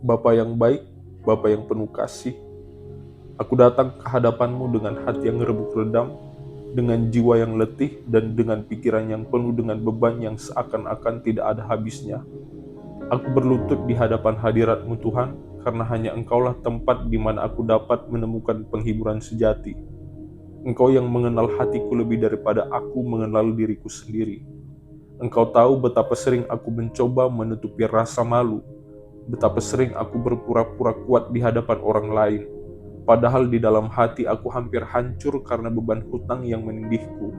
Bapa yang baik, Bapa yang penuh kasih, aku datang ke hadapan-Mu dengan hati yang rebuk redam, dengan jiwa yang letih, dan dengan pikiran yang penuh dengan beban yang seakan-akan tidak ada habisnya. Aku berlutut di hadapan hadirat-Mu Tuhan, karena hanya Engkaulah tempat di mana aku dapat menemukan penghiburan sejati. Engkau yang mengenal hatiku lebih daripada aku mengenal diriku sendiri. Engkau tahu betapa sering aku mencoba menutupi rasa malu, betapa sering aku berpura-pura kuat di hadapan orang lain, padahal di dalam hati aku hampir hancur karena beban hutang yang menindihku.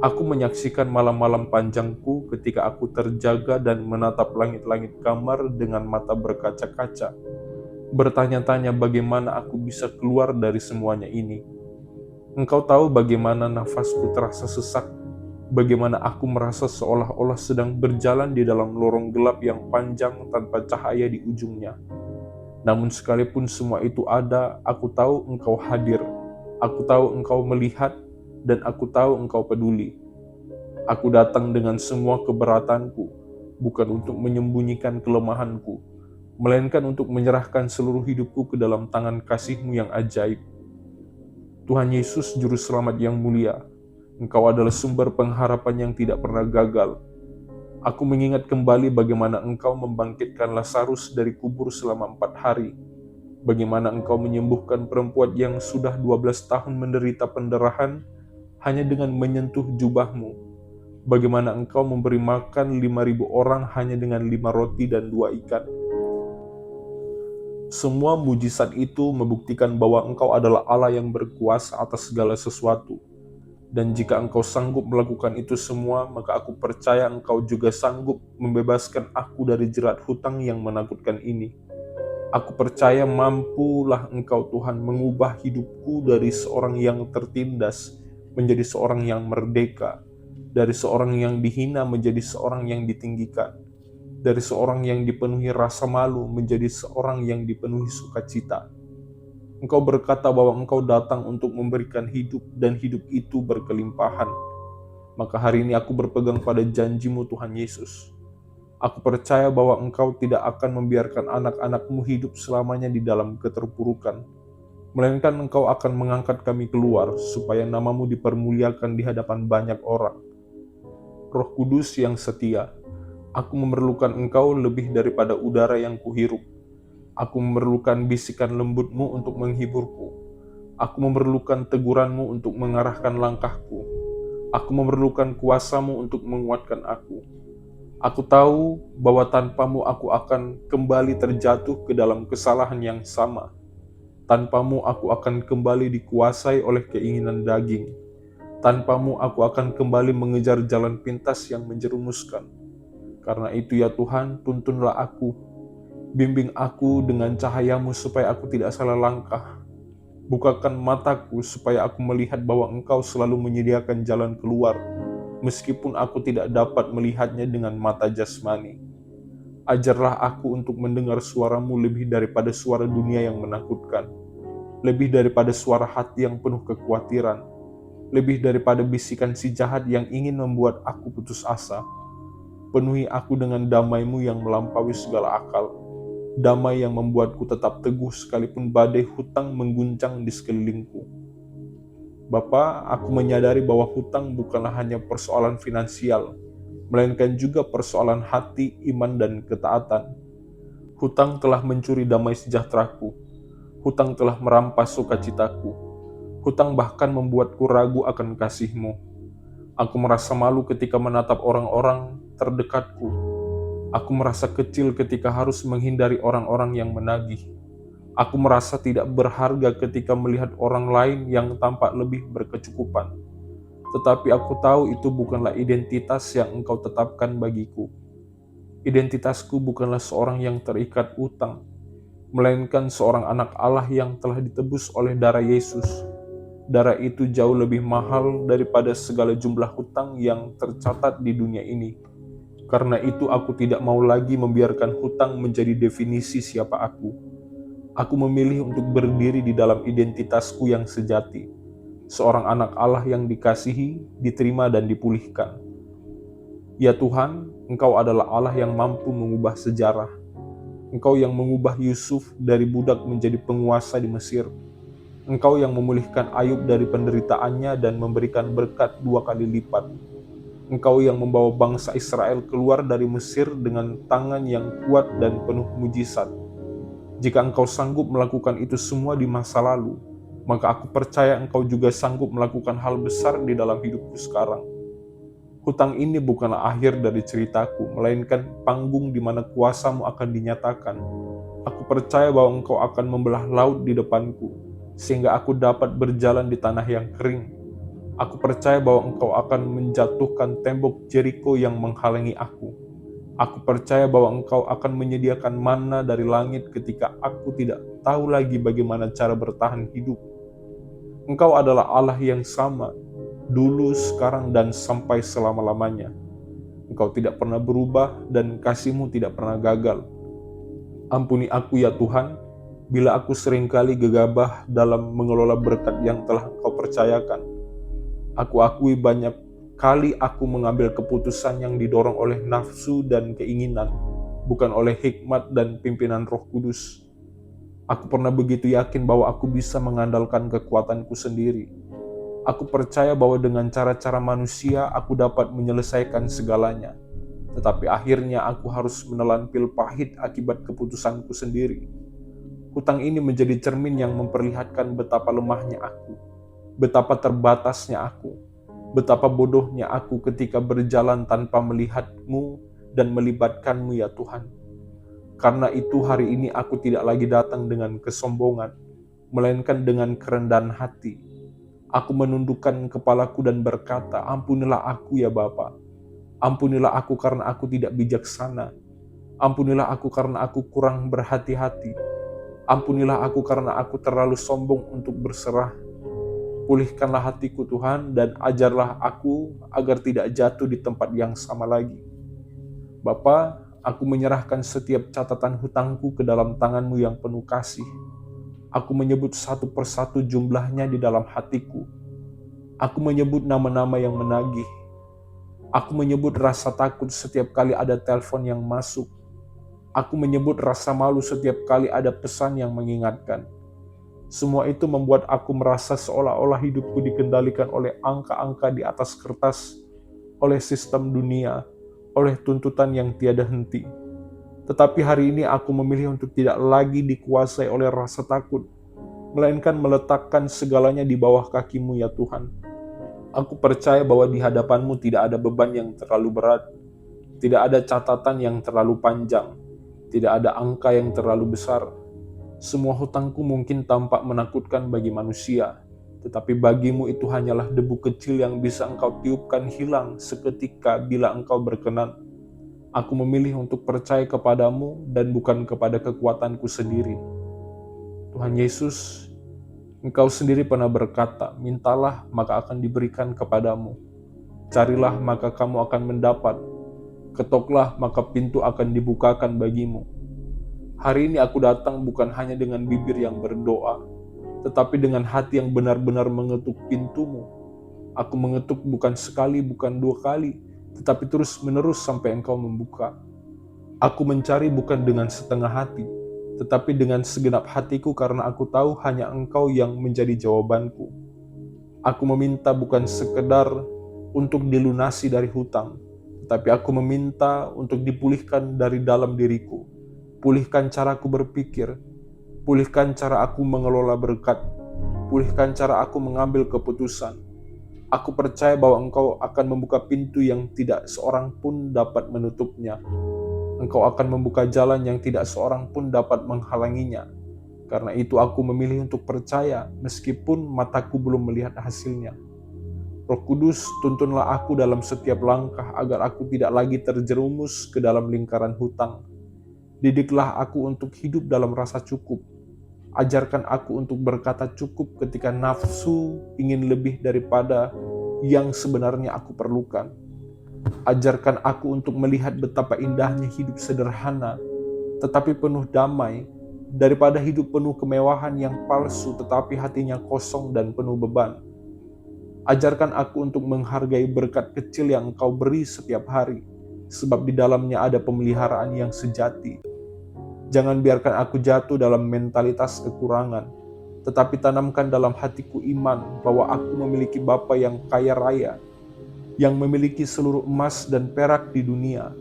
Aku menyaksikan malam-malam panjangku ketika aku terjaga dan menatap langit-langit kamar dengan mata berkaca-kaca, bertanya-tanya bagaimana aku bisa keluar dari semuanya ini. Engkau tahu bagaimana nafasku terasa sesak, bagaimana aku merasa seolah-olah sedang berjalan di dalam lorong gelap yang panjang tanpa cahaya di ujungnya. Namun sekalipun semua itu ada, aku tahu Engkau hadir. Aku tahu Engkau melihat, dan aku tahu Engkau peduli. Aku datang dengan semua keberatanku, bukan untuk menyembunyikan kelemahanku, melainkan untuk menyerahkan seluruh hidupku ke dalam tangan kasih-Mu yang ajaib. Tuhan Yesus, Juru Selamat yang mulia, Engkau adalah sumber pengharapan yang tidak pernah gagal. Aku mengingat kembali bagaimana Engkau membangkitkan Lazarus dari kubur selama 4 hari, bagaimana Engkau menyembuhkan perempuan yang sudah 12 tahun menderita pendarahan hanya dengan menyentuh jubah-Mu, bagaimana Engkau memberi makan 5.000 orang hanya dengan 5 roti dan 2 ikan. Semua mujizat itu membuktikan bahwa Engkau adalah Allah yang berkuasa atas segala sesuatu. Dan jika Engkau sanggup melakukan itu semua, maka aku percaya Engkau juga sanggup membebaskan aku dari jerat hutang yang menakutkan ini. Aku percaya mampulah Engkau Tuhan mengubah hidupku dari seorang yang tertindas menjadi seorang yang merdeka, dari seorang yang dihina menjadi seorang yang ditinggikan, dari seorang yang dipenuhi rasa malu menjadi seorang yang dipenuhi sukacita. Engkau berkata bahwa Engkau datang untuk memberikan hidup dan hidup itu berkelimpahan. Maka hari ini aku berpegang pada janji-Mu Tuhan Yesus. Aku percaya bahwa Engkau tidak akan membiarkan anak-anak-Mu hidup selamanya di dalam keterpurukan, melainkan Engkau akan mengangkat kami keluar supaya nama-Mu dipermuliakan di hadapan banyak orang. Roh Kudus yang setia, aku memerlukan Engkau lebih daripada udara yang kuhirup. Aku memerlukan bisikan lembut-Mu untuk menghiburku. Aku memerlukan teguran-Mu untuk mengarahkan langkahku. Aku memerlukan kuasa-Mu untuk menguatkan aku. Aku tahu bahwa tanpa-Mu aku akan kembali terjatuh ke dalam kesalahan yang sama. Tanpa-Mu aku akan kembali dikuasai oleh keinginan daging. Tanpa-Mu aku akan kembali mengejar jalan pintas yang menjerumuskan. Karena itu ya Tuhan, tuntunlah aku. Bimbing aku dengan cahaya-Mu supaya aku tidak salah langkah. Bukakan mataku supaya aku melihat bahwa Engkau selalu menyediakan jalan keluar, meskipun aku tidak dapat melihatnya dengan mata jasmani. Ajarlah aku untuk mendengar suara-Mu lebih daripada suara dunia yang menakutkan, lebih daripada suara hati yang penuh kekhawatiran, lebih daripada bisikan si jahat yang ingin membuat aku putus asa. Penuhi aku dengan damai-Mu yang melampaui segala akal, damai yang membuatku tetap teguh sekalipun badai hutang mengguncang di sekelilingku. Bapa, aku menyadari bahwa hutang bukanlah hanya persoalan finansial, melainkan juga persoalan hati, iman, dan ketaatan. Hutang telah mencuri damai sejahteraku. Hutang telah merampas sukacitaku. Hutang bahkan membuatku ragu akan kasih-Mu. Aku merasa malu ketika menatap orang-orang terdekatku. Aku merasa kecil ketika harus menghindari orang-orang yang menagih. Aku merasa tidak berharga ketika melihat orang lain yang tampak lebih berkecukupan. Tetapi aku tahu itu bukanlah identitas yang Engkau tetapkan bagiku. Identitasku bukanlah seorang yang terikat utang, melainkan seorang anak Allah yang telah ditebus oleh darah Yesus. Darah itu jauh lebih mahal daripada segala jumlah hutang yang tercatat di dunia ini. Karena itu aku tidak mau lagi membiarkan hutang menjadi definisi siapa aku. Aku memilih untuk berdiri di dalam identitasku yang sejati. Seorang anak Allah yang dikasihi, diterima, dan dipulihkan. Ya Tuhan, Engkau adalah Allah yang mampu mengubah sejarah. Engkau yang mengubah Yusuf dari budak menjadi penguasa di Mesir. Engkau yang memulihkan Ayub dari penderitaannya dan memberikan berkat 2 kali lipat. Engkau yang membawa bangsa Israel keluar dari Mesir dengan tangan yang kuat dan penuh mujizat. Jika Engkau sanggup melakukan itu semua di masa lalu, maka aku percaya Engkau juga sanggup melakukan hal besar di dalam hidupku sekarang. Hutang ini bukanlah akhir dari ceritaku, melainkan panggung di mana kuasa-Mu akan dinyatakan. Aku percaya bahwa Engkau akan membelah laut di depanku, sehingga aku dapat berjalan di tanah yang kering. Aku percaya bahwa Engkau akan menjatuhkan tembok Jericho yang menghalangi aku. Aku percaya bahwa Engkau akan menyediakan manna dari langit ketika aku tidak tahu lagi bagaimana cara bertahan hidup. Engkau adalah Allah yang sama, dulu, sekarang, dan sampai selama-lamanya. Engkau tidak pernah berubah dan kasih-Mu tidak pernah gagal. Ampuni aku ya Tuhan, bila aku seringkali gegabah dalam mengelola berkat yang telah Engkau percayakan. Aku akui banyak kali aku mengambil keputusan yang didorong oleh nafsu dan keinginan, bukan oleh hikmat dan pimpinan Roh Kudus. Aku pernah begitu yakin bahwa aku bisa mengandalkan kekuatanku sendiri. Aku percaya bahwa dengan cara-cara manusia aku dapat menyelesaikan segalanya. Tetapi akhirnya aku harus menelan pil pahit akibat keputusanku sendiri. Hutang ini menjadi cermin yang memperlihatkan betapa lemahnya aku, betapa terbatasnya aku, betapa bodohnya aku ketika berjalan tanpa melihat-Mu dan melibatkan-Mu ya Tuhan. Karena itu hari ini aku tidak lagi datang dengan kesombongan, melainkan dengan kerendahan hati. Aku menundukkan kepalaku dan berkata, ampunilah aku ya Bapa. Ampunilah aku karena aku tidak bijaksana. Ampunilah aku karena aku kurang berhati-hati. Ampunilah aku karena aku terlalu sombong untuk berserah. Pulihkanlah hatiku Tuhan dan ajarlah aku agar tidak jatuh di tempat yang sama lagi. Bapa, aku menyerahkan setiap catatan hutangku ke dalam tangan-Mu yang penuh kasih. Aku menyebut satu persatu jumlahnya di dalam hatiku. Aku menyebut nama-nama yang menagih. Aku menyebut rasa takut setiap kali ada telepon yang masuk. Aku menyebut rasa malu setiap kali ada pesan yang mengingatkan. Semua itu membuat aku merasa seolah-olah hidupku dikendalikan oleh angka-angka di atas kertas, oleh sistem dunia, oleh tuntutan yang tiada henti. Tetapi hari ini aku memilih untuk tidak lagi dikuasai oleh rasa takut, melainkan meletakkan segalanya di bawah kaki-Mu ya Tuhan. Aku percaya bahwa di hadapan-Mu tidak ada beban yang terlalu berat, tidak ada catatan yang terlalu panjang, tidak ada angka yang terlalu besar. Semua hutangku mungkin tampak menakutkan bagi manusia, tetapi bagi-Mu itu hanyalah debu kecil yang bisa Engkau tiupkan hilang seketika bila Engkau berkenan. Aku memilih untuk percaya kepada-Mu dan bukan kepada kekuatanku sendiri. Tuhan Yesus, Engkau sendiri pernah berkata, mintalah maka akan diberikan kepadamu. Carilah maka kamu akan mendapat. Ketoklah maka pintu akan dibukakan bagimu. Hari ini aku datang bukan hanya dengan bibir yang berdoa, tetapi dengan hati yang benar-benar mengetuk pintu-Mu. Aku mengetuk bukan sekali, bukan 2 kali, tetapi terus-menerus sampai Engkau membuka. Aku mencari bukan dengan setengah hati, tetapi dengan segenap hatiku karena aku tahu hanya Engkau yang menjadi jawabanku. Aku meminta bukan sekedar untuk dilunasi dari hutang, tetapi aku meminta untuk dipulihkan dari dalam diriku. Pulihkan caraku berpikir, pulihkan cara aku mengelola berkat, pulihkan cara aku mengambil keputusan. Aku percaya bahwa Engkau akan membuka pintu yang tidak seorang pun dapat menutupnya. Engkau akan membuka jalan yang tidak seorang pun dapat menghalanginya. Karena itu aku memilih untuk percaya meskipun mataku belum melihat hasilnya. Roh Kudus, tuntunlah aku dalam setiap langkah agar aku tidak lagi terjerumus ke dalam lingkaran hutang. Didiklah aku untuk hidup dalam rasa cukup. Ajarkan aku untuk berkata cukup ketika nafsu ingin lebih daripada yang sebenarnya aku perlukan. Ajarkan aku untuk melihat betapa indahnya hidup sederhana, tetapi penuh damai, daripada hidup penuh kemewahan yang palsu tetapi hatinya kosong dan penuh beban. Ajarkan aku untuk menghargai berkat kecil yang Engkau beri setiap hari, sebab di dalamnya ada pemeliharaan yang sejati. Jangan biarkan aku jatuh dalam mentalitas kekurangan, tetapi tanamkan dalam hatiku iman bahwa aku memiliki Bapa yang kaya raya, yang memiliki seluruh emas dan perak di dunia,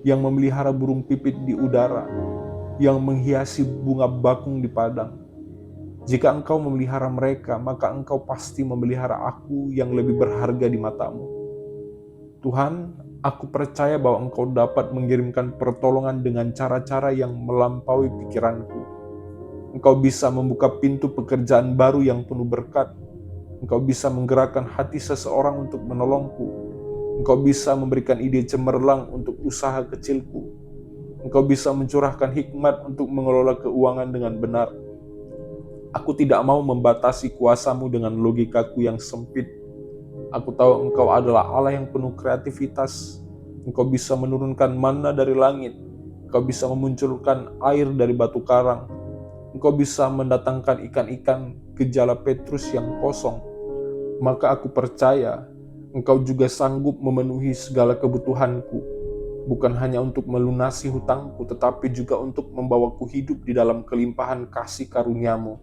yang memelihara burung pipit di udara, yang menghiasi bunga bakung di padang. Jika engkau memelihara mereka, maka engkau pasti memelihara aku yang lebih berharga di matamu. Tuhan, aku percaya bahwa engkau dapat mengirimkan pertolongan dengan cara-cara yang melampaui pikiranku. Engkau bisa membuka pintu pekerjaan baru yang penuh berkat. Engkau bisa menggerakkan hati seseorang untuk menolongku. Engkau bisa memberikan ide cemerlang untuk usaha kecilku. Engkau bisa mencurahkan hikmat untuk mengelola keuangan dengan benar. Aku tidak mau membatasi kuasamu dengan logikaku yang sempit. Aku tahu engkau adalah Allah yang penuh kreativitas. Engkau bisa menurunkan manna dari langit. Engkau bisa memunculkan air dari batu karang. Engkau bisa mendatangkan ikan-ikan ke jala Petrus yang kosong. Maka aku percaya engkau juga sanggup memenuhi segala kebutuhanku. Bukan hanya untuk melunasi hutangku, tetapi juga untuk membawaku hidup di dalam kelimpahan kasih karuniamu.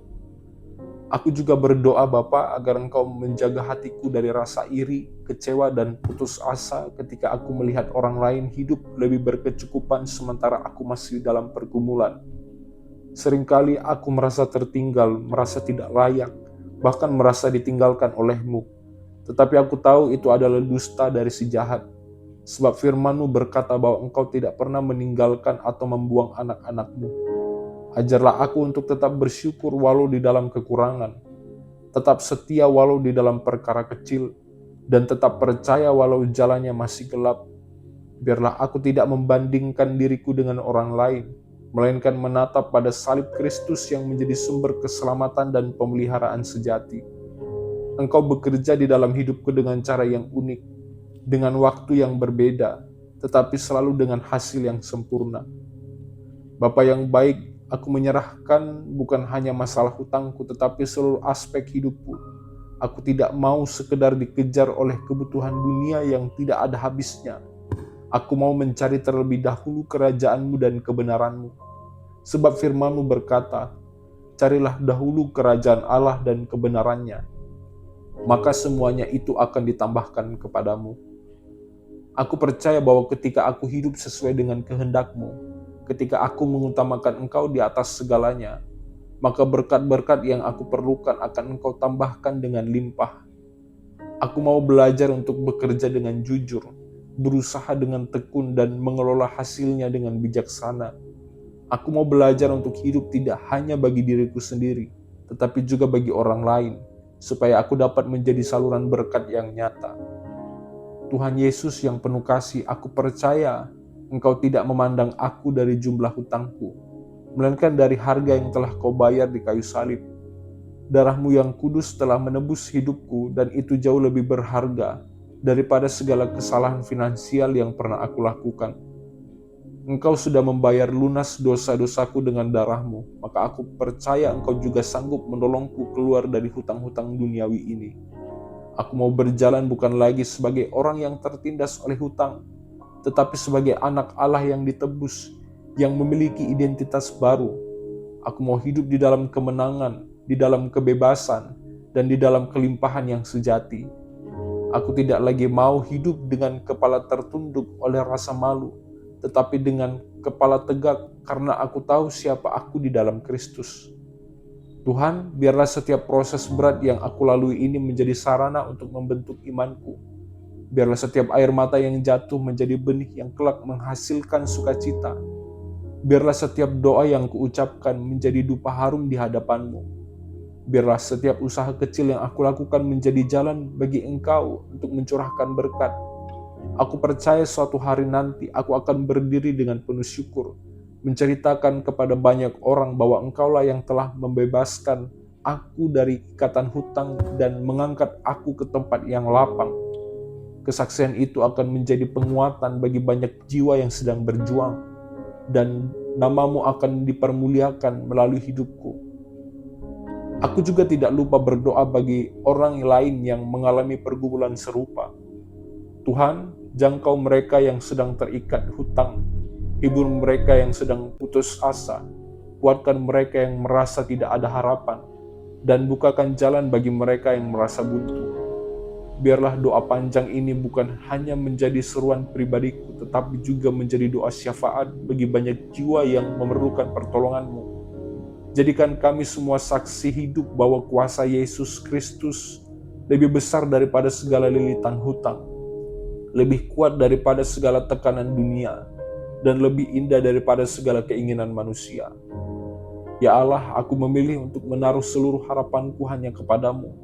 Aku juga berdoa Bapa agar engkau menjaga hatiku dari rasa iri, kecewa, dan putus asa ketika aku melihat orang lain hidup lebih berkecukupan sementara aku masih dalam pergumulan. Seringkali aku merasa tertinggal, merasa tidak layak, bahkan merasa ditinggalkan olehmu. Tetapi aku tahu itu adalah dusta dari si jahat. Sebab firman-Mu berkata bahwa engkau tidak pernah meninggalkan atau membuang anak-anak-Mu. Ajarlah aku untuk tetap bersyukur walau di dalam kekurangan, tetap setia walau di dalam perkara kecil, dan tetap percaya walau jalannya masih gelap. Biarlah aku tidak membandingkan diriku dengan orang lain, melainkan menatap pada salib Kristus yang menjadi sumber keselamatan dan pemeliharaan sejati. Engkau bekerja di dalam hidupku dengan cara yang unik, dengan waktu yang berbeda, tetapi selalu dengan hasil yang sempurna. Bapa yang baik, aku menyerahkan bukan hanya masalah hutangku, tetapi seluruh aspek hidupku. Aku tidak mau sekedar dikejar oleh kebutuhan dunia yang tidak ada habisnya. Aku mau mencari terlebih dahulu kerajaan-Mu dan kebenaran-Mu. Sebab firman-Mu berkata, carilah dahulu kerajaan Allah dan kebenarannya, maka semuanya itu akan ditambahkan kepadamu. Aku percaya bahwa ketika aku hidup sesuai dengan kehendak-Mu, ketika aku mengutamakan Engkau di atas segalanya, maka berkat-berkat yang aku perlukan akan Engkau tambahkan dengan limpah. Aku mau belajar untuk bekerja dengan jujur, berusaha dengan tekun, dan mengelola hasilnya dengan bijaksana. Aku mau belajar untuk hidup tidak hanya bagi diriku sendiri, tetapi juga bagi orang lain, supaya aku dapat menjadi saluran berkat yang nyata. Tuhan Yesus yang penuh kasih, aku percaya Engkau tidak memandang aku dari jumlah hutangku, melainkan dari harga yang telah Kau bayar di kayu salib. Darah-Mu yang kudus telah menebus hidupku, dan itu jauh lebih berharga daripada segala kesalahan finansial yang pernah aku lakukan. Engkau sudah membayar lunas dosa-dosaku dengan darah-Mu, maka aku percaya Engkau juga sanggup menolongku keluar dari hutang-hutang duniawi ini. Aku mau berjalan bukan lagi sebagai orang yang tertindas oleh hutang, tetapi sebagai anak Allah yang ditebus, yang memiliki identitas baru. Aku mau hidup di dalam kemenangan, di dalam kebebasan, dan di dalam kelimpahan yang sejati. Aku tidak lagi mau hidup dengan kepala tertunduk oleh rasa malu, tetapi dengan kepala tegak karena aku tahu siapa aku di dalam Kristus. Tuhan, biarlah setiap proses berat yang aku lalui ini menjadi sarana untuk membentuk imanku. Biarlah setiap air mata yang jatuh menjadi benih yang kelak menghasilkan sukacita. Biarlah setiap doa yang kuucapkan menjadi dupa harum di hadapan-Mu. Biarlah setiap usaha kecil yang aku lakukan menjadi jalan bagi Engkau untuk mencurahkan berkat. Aku percaya suatu hari nanti aku akan berdiri dengan penuh syukur, menceritakan kepada banyak orang bahwa Engkaulah yang telah membebaskan aku dari ikatan hutang dan mengangkat aku ke tempat yang lapang. Kesaksian itu akan menjadi penguatan bagi banyak jiwa yang sedang berjuang, dan nama-Mu akan dipermuliakan melalui hidupku. Aku juga tidak lupa berdoa bagi orang lain yang mengalami pergumulan serupa. Tuhan, jangkau mereka yang sedang terikat hutang. hibur mereka yang sedang putus asa, kuatkan mereka yang merasa tidak ada harapan, dan bukakan jalan bagi mereka yang merasa buntu. Biarlah doa panjang ini bukan hanya menjadi seruan pribadiku, tetapi juga menjadi doa syafaat bagi banyak jiwa yang memerlukan pertolongan-Mu. Jadikan kami semua saksi hidup bahwa kuasa Yesus Kristus lebih besar daripada segala lilitan hutang, lebih kuat daripada segala tekanan dunia, dan lebih indah daripada segala keinginan manusia. Ya Allah, aku memilih untuk menaruh seluruh harapanku hanya kepadamu.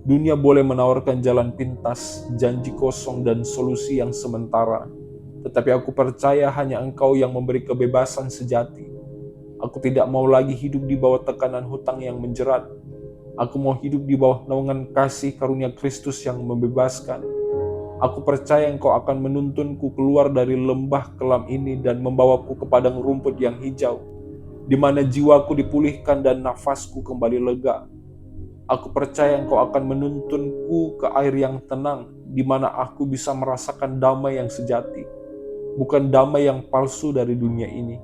Dunia boleh menawarkan jalan pintas, janji kosong, dan solusi yang sementara. Tetapi aku percaya hanya Engkau yang memberi kebebasan sejati. Aku tidak mau lagi hidup di bawah tekanan hutang yang menjerat. Aku mau hidup di bawah naungan kasih karunia Kristus yang membebaskan. Aku percaya Engkau akan menuntunku keluar dari lembah kelam ini dan membawaku ke padang rumput yang hijau, di mana jiwaku dipulihkan dan nafasku kembali lega. Aku percaya Engkau akan menuntunku ke air yang tenang, di mana aku bisa merasakan damai yang sejati, bukan damai yang palsu dari dunia ini.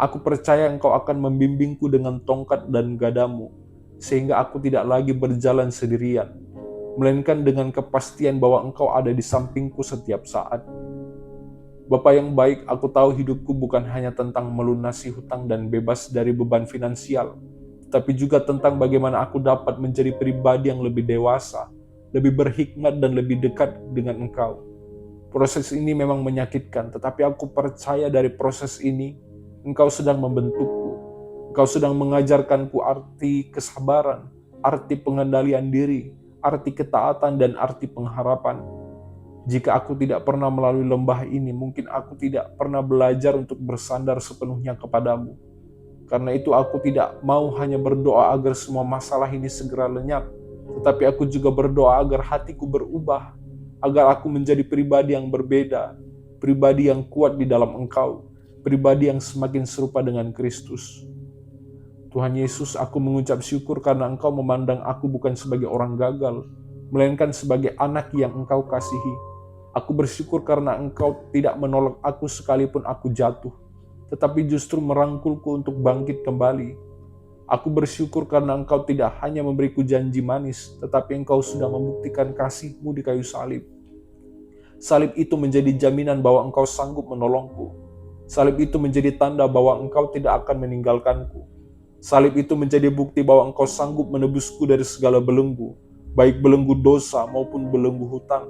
Aku percaya Engkau akan membimbingku dengan tongkat dan gadamu, sehingga aku tidak lagi berjalan sendirian, melainkan dengan kepastian bahwa Engkau ada di sampingku setiap saat. Bapa yang baik, aku tahu hidupku bukan hanya tentang melunasi hutang dan bebas dari beban finansial, tapi juga tentang bagaimana aku dapat menjadi pribadi yang lebih dewasa, lebih berhikmat, dan lebih dekat dengan Engkau. Proses ini memang menyakitkan, tetapi aku percaya dari proses ini, Engkau sedang membentukku. Engkau sedang mengajarkanku arti kesabaran, arti pengendalian diri, arti ketaatan, dan arti pengharapan. Jika aku tidak pernah melalui lembah ini, mungkin aku tidak pernah belajar untuk bersandar sepenuhnya kepadamu. Karena itu aku tidak mau hanya berdoa agar semua masalah ini segera lenyap, tetapi aku juga berdoa agar hatiku berubah, agar aku menjadi pribadi yang berbeda, pribadi yang kuat di dalam Engkau, pribadi yang semakin serupa dengan Kristus. Tuhan Yesus, aku mengucap syukur karena Engkau memandang aku bukan sebagai orang gagal, melainkan sebagai anak yang Engkau kasihi. Aku bersyukur karena Engkau tidak menolak aku sekalipun aku jatuh, tetapi justru merangkulku untuk bangkit kembali. Aku bersyukur karena Engkau tidak hanya memberiku janji manis, tetapi Engkau sudah membuktikan kasih-Mu di kayu salib. Salib itu menjadi jaminan bahwa Engkau sanggup menolongku. Salib itu menjadi tanda bahwa Engkau tidak akan meninggalkanku. Salib itu menjadi bukti bahwa Engkau sanggup menebusku dari segala belenggu, baik belenggu dosa maupun belenggu hutang.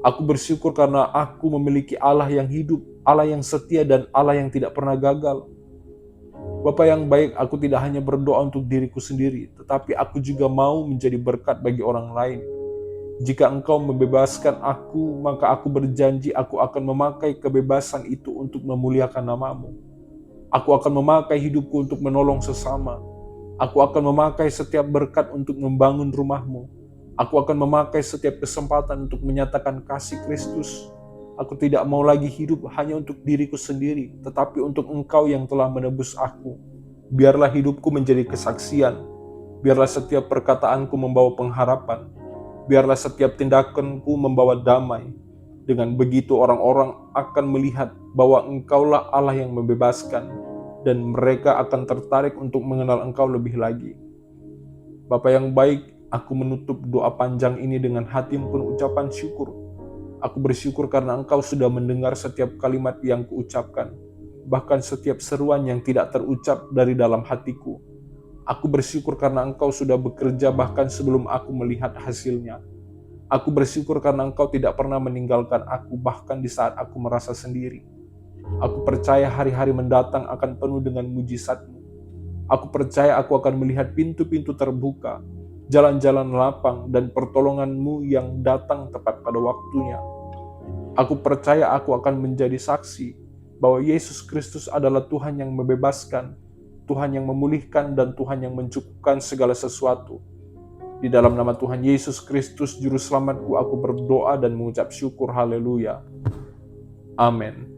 Aku bersyukur karena aku memiliki Allah yang hidup, Allah yang setia, dan Allah yang tidak pernah gagal. Bapa yang baik, aku tidak hanya berdoa untuk diriku sendiri, tetapi aku juga mau menjadi berkat bagi orang lain. Jika Engkau membebaskan aku, maka aku berjanji aku akan memakai kebebasan itu untuk memuliakan nama-Mu. Aku akan memakai hidupku untuk menolong sesama. Aku akan memakai setiap berkat untuk membangun rumah-Mu. Aku akan memakai setiap kesempatan untuk menyatakan kasih Kristus. Aku tidak mau lagi hidup hanya untuk diriku sendiri, tetapi untuk Engkau yang telah menebus aku. Biarlah hidupku menjadi kesaksian. Biarlah setiap perkataanku membawa pengharapan. Biarlah setiap tindakanku membawa damai. Dengan begitu orang-orang akan melihat bahwa Engkaulah Allah yang membebaskan, dan mereka akan tertarik untuk mengenal Engkau lebih lagi. Bapa yang baik, aku menutup doa panjang ini dengan hati yang penuh ucapan syukur. Aku bersyukur karena Engkau sudah mendengar setiap kalimat yang kuucapkan, bahkan setiap seruan yang tidak terucap dari dalam hatiku. Aku bersyukur karena Engkau sudah bekerja bahkan sebelum aku melihat hasilnya. Aku bersyukur karena Engkau tidak pernah meninggalkan aku bahkan di saat aku merasa sendiri. Aku percaya hari-hari mendatang akan penuh dengan mujizat-Mu. Aku percaya aku akan melihat pintu-pintu terbuka, jalan-jalan lapang, dan pertolongan-Mu yang datang tepat pada waktunya. Aku percaya aku akan menjadi saksi bahwa Yesus Kristus adalah Tuhan yang membebaskan, Tuhan yang memulihkan, dan Tuhan yang mencukupkan segala sesuatu. Di dalam nama Tuhan Yesus Kristus, Juru Selamatku, aku berdoa dan mengucap syukur. Haleluya. Amin.